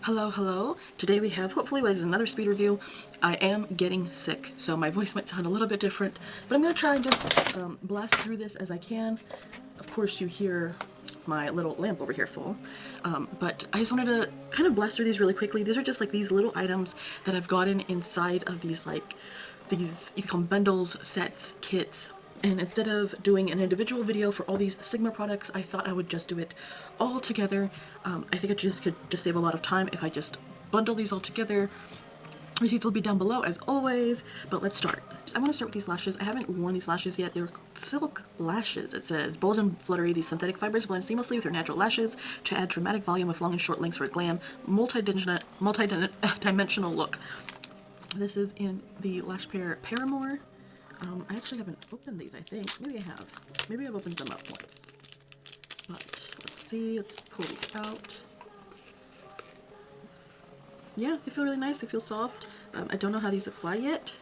Hello, hello. Today we have, hopefully, what is another speed review. I am getting sick, so my voice might sound a little bit different, but I'm going to try and just blast through this as I can. Of course, you hear my little lamp over here full, but I just wanted to kind of blast through these really quickly. These are just like these little items that I've gotten inside of these, you can call them bundles, sets, kits. And instead of doing an individual video for all these Sigma products, I thought I would just do it all together. I think could just save a lot of time if I just bundle these all together. Receipts will be down below as always, but let's start. I want to start with these lashes. I haven't worn these lashes yet. They're silk lashes. It says, bold and fluttery, these synthetic fibers blend seamlessly with your natural lashes to add dramatic volume with long and short lengths for a glam, multi-dimensional look. This is in the lash pair Paramour. I actually haven't opened these, I think. Maybe I have. Maybe I've opened them up once. But let's see. Let's pull these out. Yeah, they feel really nice. They feel soft. I don't know how these apply yet.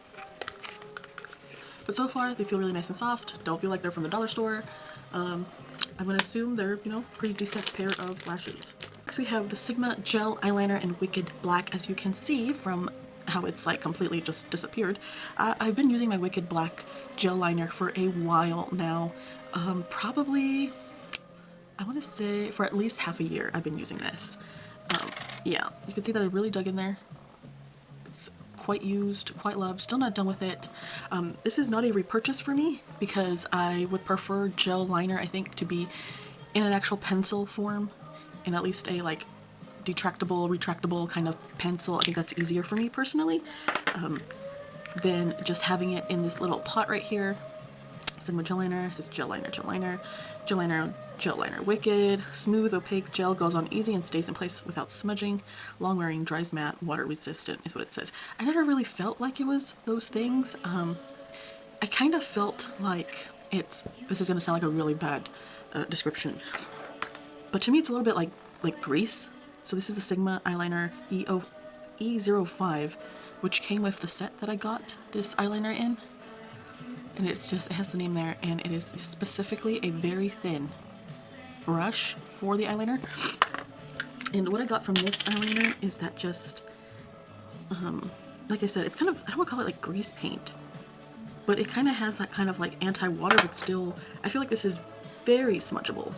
But so far, they feel really nice and soft. Don't feel like they're from the dollar store. I'm going to assume they're, pretty decent pair of lashes. Next we have the Sigma Gel Eyeliner in Wicked Black. As you can see from how it's like completely just disappeared. I've been using my Wicked Black gel liner for a while now. Probably, I want to say for at least half a year I've been using this. Yeah, you can see that I really dug in there. It's quite used, quite loved, still not done with it. This is not a repurchase for me because I would prefer gel liner, I think, to be in an actual pencil form, in at least a retractable kind of pencil. I think that's easier for me personally than just having it in this little pot right here. Sigma gel liner, it says gel liner, gel liner, gel liner, gel liner. Wicked, smooth, opaque gel, goes on easy and stays in place without smudging. Long wearing, dries matte, water resistant is what it says. I never really felt like it was those things. I kind of felt like this is going to sound like a really bad description, but to me it's a little bit like grease. So this is the Sigma Eyeliner E05, which came with the set that I got this eyeliner in. And it has the name there, and it is specifically a very thin brush for the eyeliner. And what I got from this eyeliner is that just, like I said, it's kind of, I don't want to call it like grease paint, but it kind of has that kind of like anti-water, but still, I feel like this is very smudgeable.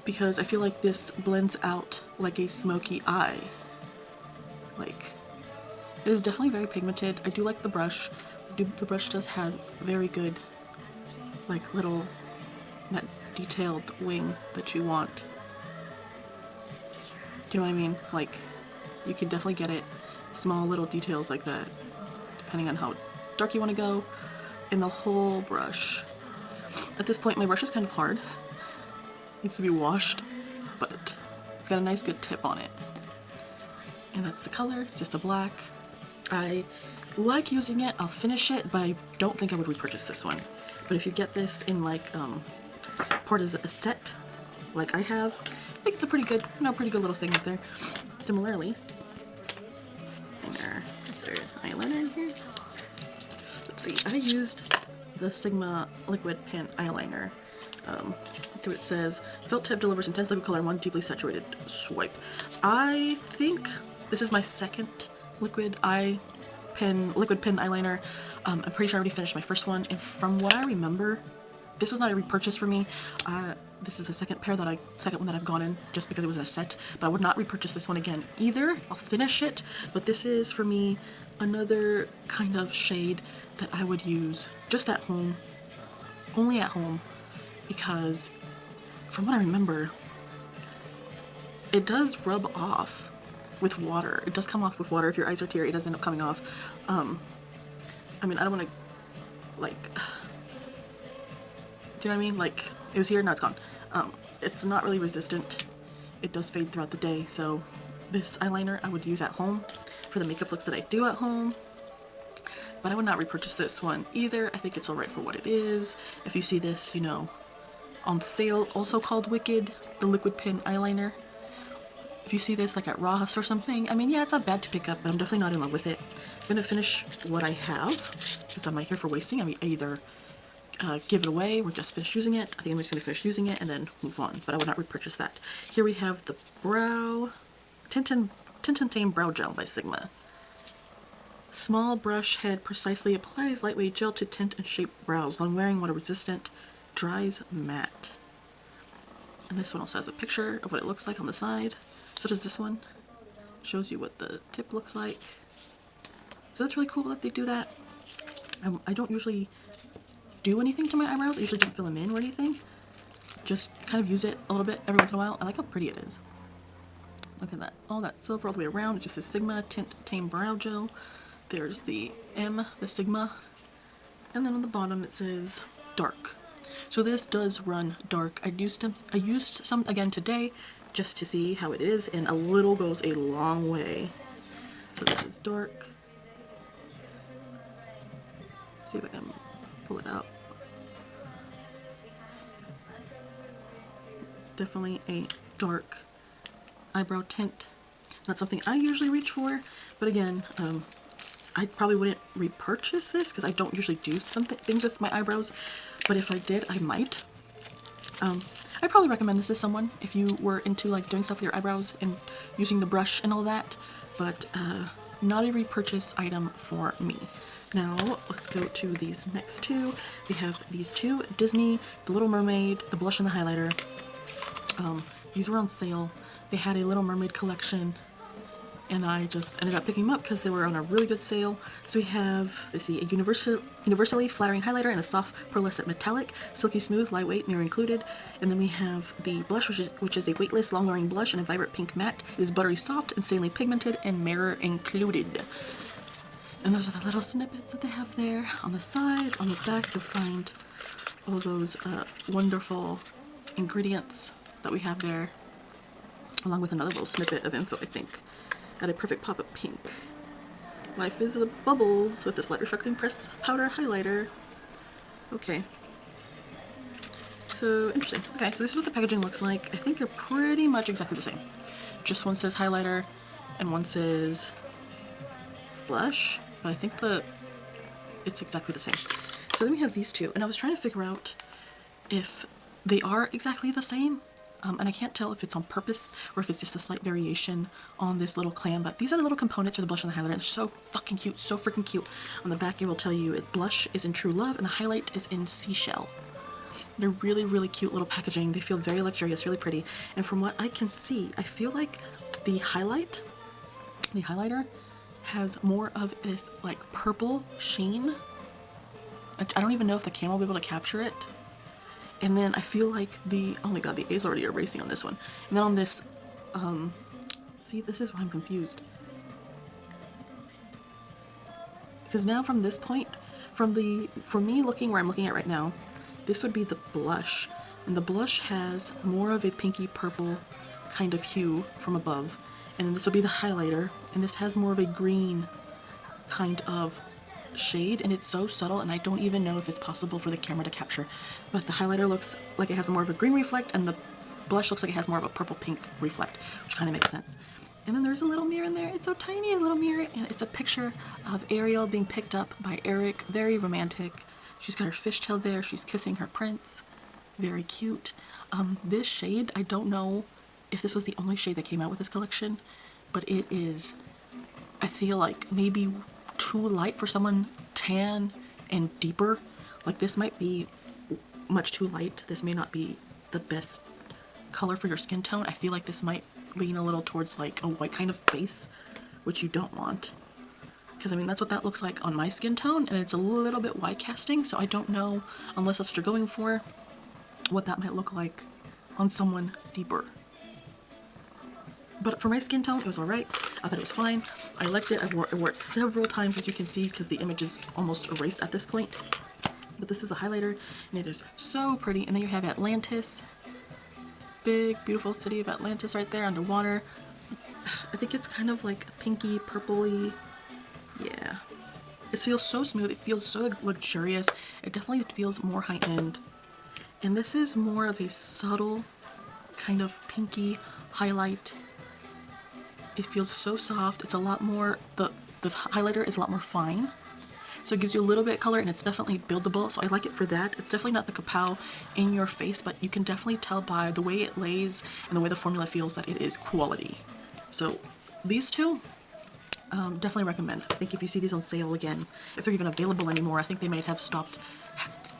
Because I feel like this blends out like a smoky eye. Like, it is definitely very pigmented. I do like the brush. The brush does have very good, that detailed wing that you want. Do you know what I mean? Like, you can definitely get it. Small little details like that, depending on how dark you want to go. In the whole brush. At this point, my brush is kind of hard. Needs to be washed, but it's got a nice good tip on it. And that's the color. It's just a black. I like using it. I'll finish it, but I don't think I would repurchase this one. But if you get this in part as a set, like I have, I think it's a pretty good little thing up there. Similarly, is there eyeliner in here? Let's see. I used the Sigma liquid pen eyeliner. See what it says. Felt tip delivers intense liquid color in one deeply saturated swipe. I think this is my second liquid pen eyeliner. I'm pretty sure I already finished my first one, and from what I remember, this was not a repurchase for me. This is the second one that I've gone in just because it was in a set, but I would not repurchase this one again either. I'll finish it, but this is for me another kind of shade that I would use just at home, only at home. Because, from what I remember, it does rub off with water. It does come off with water. If your eyes are teary, it does end up coming off. I mean, I don't want to, do you know what I mean? Like, it was here, now it's gone. It's not really resistant. It does fade throughout the day, so this eyeliner I would use at home for the makeup looks that I do at home. But I would not repurchase this one either. I think it's alright for what it is. If you see this, on sale, also called Wicked, the liquid pen eyeliner. If you see this at Ross or something, I mean, yeah, it's not bad to pick up, but I'm definitely not in love with it. I'm gonna finish what I have, because I'm not here for wasting. I mean, either give it away or just finish using it. I think I'm just gonna finish using it and then move on, but I would not repurchase that. Here we have the brow Tint and Tame Brow Gel by Sigma. Small brush head precisely applies lightweight gel to tint and shape brows. Long wearing, water resistant, dries matte. And this one also has a picture of what it looks like on the side. So does this one. Shows you what the tip looks like. So that's really cool that they do that. I don't usually do anything to my eyebrows. I usually don't fill them in or anything. Just kind of use it a little bit every once in a while. I like how pretty it is. Look at that. All that silver all the way around. It just says Sigma Tint Tame Brow Gel. There's the M, the Sigma. And then on the bottom it says dark. So this does run dark. I used some again today just to see how it is, and a little goes a long way. So this is dark. Let's see if I can pull it out. It's definitely a dark eyebrow tint. Not something I usually reach for, but again, I probably wouldn't repurchase this because I don't usually do things with my eyebrows, but if I did, I might. I'd probably recommend this to someone if you were into like doing stuff with your eyebrows and using the brush and all that, but not a repurchase item for me. Now let's go to these next two. We have these two, Disney, the Little Mermaid, the blush and the highlighter. These were on sale. They had a Little Mermaid collection, and I just ended up picking them up because they were on a really good sale. So we have, let's see, a universally flattering highlighter and a soft pearlescent metallic, silky smooth, lightweight, mirror included. And then we have the blush, which is a weightless, long-wearing blush in a vibrant pink matte. It is buttery soft, insanely pigmented, and mirror included. And those are the little snippets that they have there. On the side, on the back, you'll find all those wonderful ingredients that we have there, along with another little snippet of info, I think. Got a perfect pop of pink. Life is bubbles with this light reflecting pressed powder highlighter. Okay. So, interesting. Okay, so this is what the packaging looks like. I think they're pretty much exactly the same. Just one says highlighter and one says blush, but I think it's exactly the same. So then we have these two, and I was trying to figure out if they are exactly the same. And I can't tell if it's on purpose or if it's just a slight variation on this little clam, but these are the little components for the blush and the highlighter, and they're so fucking cute, so freaking cute. On the back it will tell you blush is in True Love and the highlight is in Seashell. They're really, really cute little packaging. They feel very luxurious, really pretty. And from what I can see, I feel like the highlighter has more of this like purple sheen. I don't even know if the camera will be able to capture it. And then I feel like oh my god, the A's already erasing on this one. And then on this, see, this is where I'm confused. Because now from this point, for me looking where I'm looking at right now, this would be the blush. And the blush has more of a pinky purple kind of hue from above. And then this will be the highlighter. And this has more of a green kind of shade, and it's so subtle, and I don't even know if it's possible for the camera to capture, but the highlighter looks like it has more of a green reflect, and the blush looks like it has more of a purple pink reflect, which kind of makes sense. And then there's a little mirror in there. It's so tiny, a little mirror, and it's a picture of Ariel being picked up by Eric. Very romantic. She's got her fishtail there. She's kissing her prince. Very cute. This shade, I don't know if this was the only shade that came out with this collection, but it is, I feel like maybe too light for someone tan and deeper. Like this might be much too light. This may not be the best color for your skin tone. I feel like this might lean a little towards like a white kind of base, which you don't want. Because I mean, that's what that looks like on my skin tone, and it's a little bit white casting, so I don't know, unless that's what you're going for, what that might look like on someone deeper. But for my skin tone, it was alright. I thought it was fine. I liked it. I wore it several times, as you can see, because the image is almost erased at this point. But this is a highlighter, and it is so pretty. And then you have Atlantis. Big, beautiful city of Atlantis right there underwater. I think it's kind of like pinky, purpley. Yeah. It feels so smooth. It feels so luxurious. It definitely feels more high-end. And this is more of a subtle kind of pinky highlight. It feels so soft. It's a lot more, the highlighter is a lot more fine. So it gives you a little bit of color, and it's definitely buildable. So I like it for that. It's definitely not the kapow in your face, but you can definitely tell by the way it lays and the way the formula feels that it is quality. So these two, definitely recommend. I think if you see these on sale again, if they're even available anymore, I think they might have stopped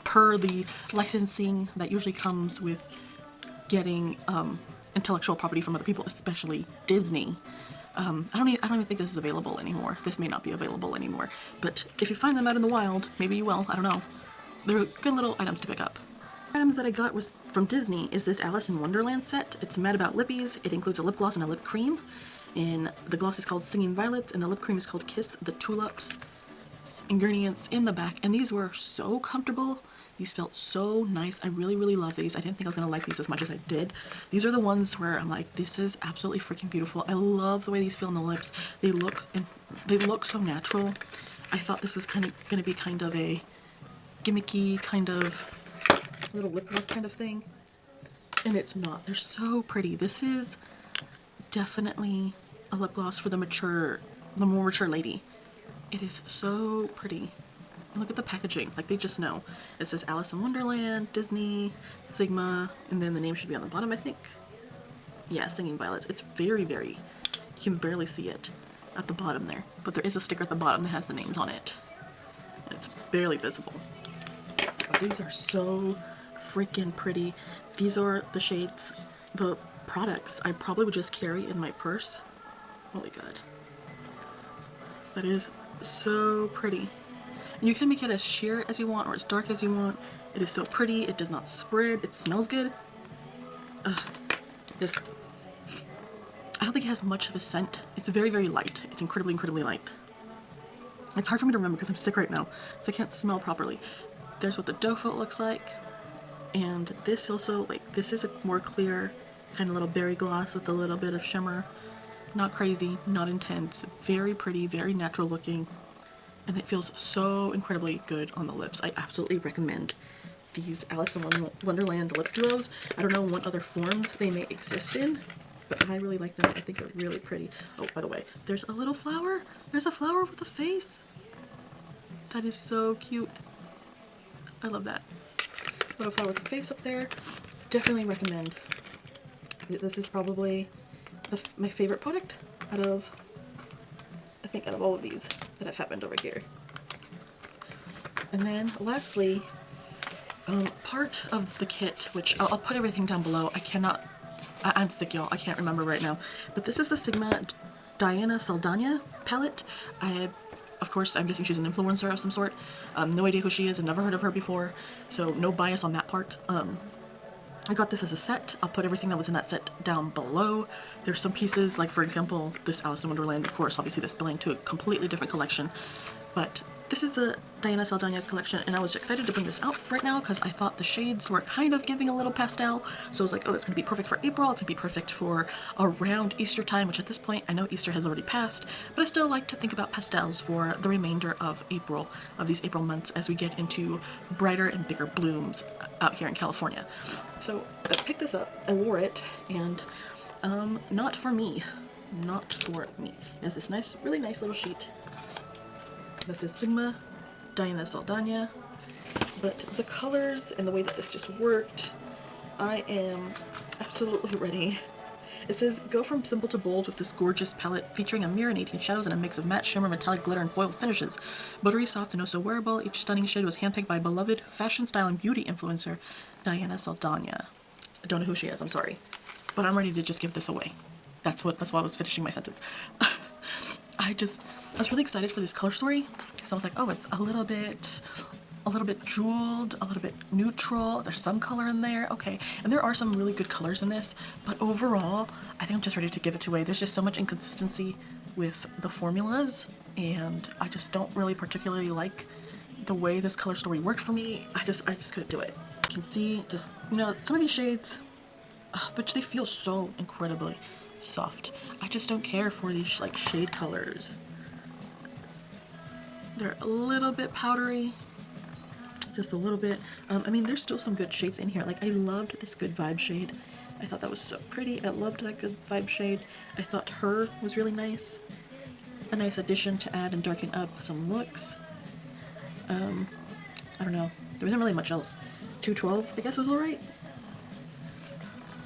per the licensing that usually comes with getting intellectual property from other people, especially Disney. I don't even think this is available anymore. This may not be available anymore. But if you find them out in the wild, maybe you will, I don't know. They're good little items to pick up. Items that I got was from Disney is this Alice in Wonderland set. It's Mad About Lippies. It includes a lip gloss and a lip cream. And the gloss is called Singing Violets, and the lip cream is called Kiss the Tulips. Ingredients in the back, and these were so comfortable. These felt so nice. I really, really love these. I didn't think I was gonna like these as much as I did. These are the ones where I'm like, this is absolutely freaking beautiful. I love the way these feel on the lips. They look so natural. I thought this was gonna be kind of a gimmicky kind of little lip gloss kind of thing, and it's not. They're so pretty. This is definitely a lip gloss for the more mature lady. It is so pretty. Look at the packaging, like they just know. It says Alice in Wonderland, Disney, Sigma, and then the name should be on the bottom, I think. Yeah, Singing Violets. It's very, very, you can barely see it at the bottom there, but there is a sticker at the bottom that has the names on it. And it's barely visible. But these are so freaking pretty. These are the shades, the products I probably would just carry in my purse. Holy God. That is so pretty. You can make it as sheer as you want or as dark as you want. It is so pretty. It does not spread. It smells good. Just, I don't think it has much of a scent. It's very, very light. It's incredibly, incredibly light. It's hard for me to remember because I'm sick right now, so I can't smell properly. There's what the doe foot looks like. And this also, like, this is a more clear kind of little berry gloss with a little bit of shimmer. Not crazy, not intense, very pretty, very natural looking, and it feels so incredibly good on the lips. I absolutely recommend these Alice in Wonderland lip duos. I don't know what other forms they may exist in, but I really like them. I think they're really pretty. Oh, by the way, there's a little flower. There's a flower with a face. That is so cute. I love that. Little flower with a face up there. Definitely recommend. This is probably my favorite product out of, I think, out of all of these that have happened over here. And then lastly, part of the kit, which I'll put everything down below. I'm sick, y'all. I can't remember right now. But this is the Sigma Diana Saldana palette. Of course, I'm guessing she's an influencer of some sort. No idea who she is. I've never heard of her before, so no bias on that part. I got this as a set. I'll put everything that was in that set down below. There's some pieces, like for example, this Alice in Wonderland, of course, obviously this belonging to a completely different collection. But this is the Diana Saldana collection, and I was excited to bring this out right now because I thought the shades were kind of giving a little pastel. So I was like, oh, that's going to be perfect for April. It's going to be perfect for around Easter time, which at this point, I know Easter has already passed, but I still like to think about pastels for the remainder of April, of these April months, as we get into brighter and bigger blooms out here in California. So I picked this up, I wore it, and not for me. Not for me. It has this nice, really nice little sheet. This is Sigma Diana Saldana, but the colors and the way that this just worked, I am absolutely ready. It says, go from simple to bold with this gorgeous palette featuring a mirror and 18 shadows and a mix of matte, shimmer, metallic, glitter, and foil finishes. Buttery, soft, and oh so wearable, each stunning shade was handpicked by beloved fashion, style, and beauty influencer Diana Saldana. I don't know who she is, I'm sorry, but I'm ready to just give this away. That's why I was finishing my sentence. I was really excited for this color story because I was like, oh, it's a little bit jeweled, a little bit neutral. There's some color in there, okay. And there are some really good colors in this, but overall, I think I'm just ready to give it away. There's just so much inconsistency with the formulas, and I just don't really particularly like the way this color story worked for me. I just couldn't do it. You can see just, you know, some of these shades, but they feel so incredibly soft. I just don't care for these like shade colors. They're a little bit powdery, just a little bit. I mean, there's still some good shades in here. Like, I loved this Good Vibe shade. I thought that was so pretty. I loved that Good Vibe shade. I thought Her was really nice. A nice addition to add and darken up some looks. I don't know. There wasn't really much else. 212, I guess, was alright.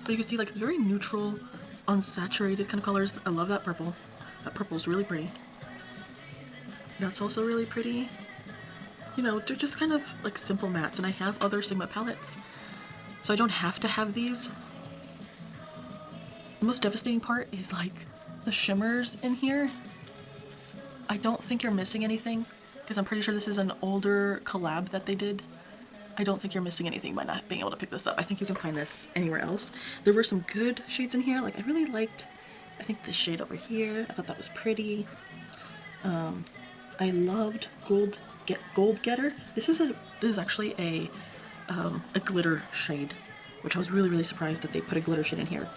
But you can see, like, it's very neutral, unsaturated kind of colors. I love that purple. That purple's really pretty. That's also really pretty. You know, they're just kind of like simple mattes, and I have other Sigma palettes, so I don't have to have these. The most devastating part is like the shimmers in here. I don't think you're missing anything, because I'm pretty sure this is an older collab that they did. I don't think you're missing anything by not being able to pick this up. I think you can find this anywhere else. There were some good shades in here. Like, I really liked, I think, this shade over here. I thought that was pretty. I loved Gold Getter. This is actually a glitter shade, which I was really surprised that they put a glitter shade in here.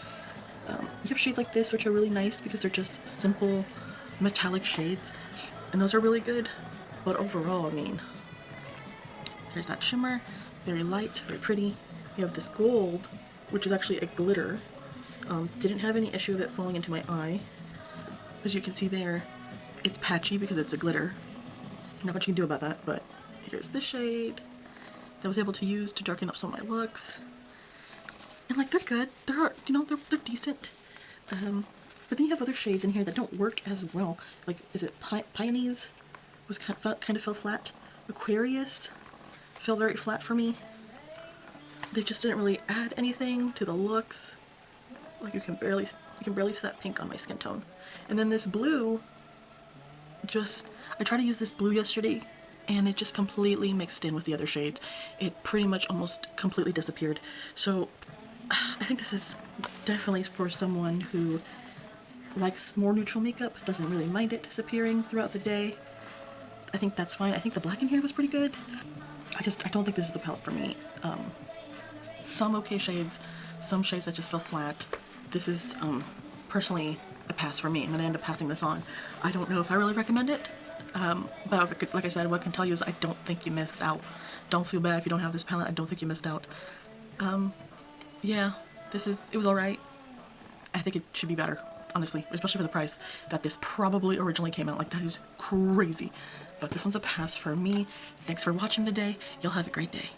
You have shades like this, which are really nice because they're just simple metallic shades, and those are really good. But overall, I mean, there's that shimmer, very light, very pretty. You have this gold, which is actually a glitter. Didn't have any issue of it falling into my eye. As you can see there, it's patchy because it's a glitter. Not much you can do about that, but here's this shade that I was able to use to darken up some of my looks. And like, they're good. They're, you know, they're decent. But then you have other shades in here that don't work as well. Like, is it Peonies? Was kind of fell flat. Aquarius fell very flat for me. They just didn't really add anything to the looks. Like, you can barely see that pink on my skin tone. And then this blue, I tried to use this blue yesterday, and it just completely mixed in with the other shades. It pretty much almost completely disappeared. So I think this is definitely for someone who likes more neutral makeup, doesn't really mind it disappearing throughout the day. I think that's fine. I think the black in here was pretty good. I don't think this is the palette for me. Some okay shades, some shades that just fell flat. This is personally a pass for me. I'm gonna end up passing this on. I don't know if I really recommend it, but like I said, what I can tell you is I don't think you missed out. Don't feel bad if you don't have this palette. I don't think you missed out. Yeah, it was alright. I think it should be better, honestly, especially for the price that this probably originally came out. Like, that is crazy. But this one's a pass for me. Thanks for watching today. You'll have a great day.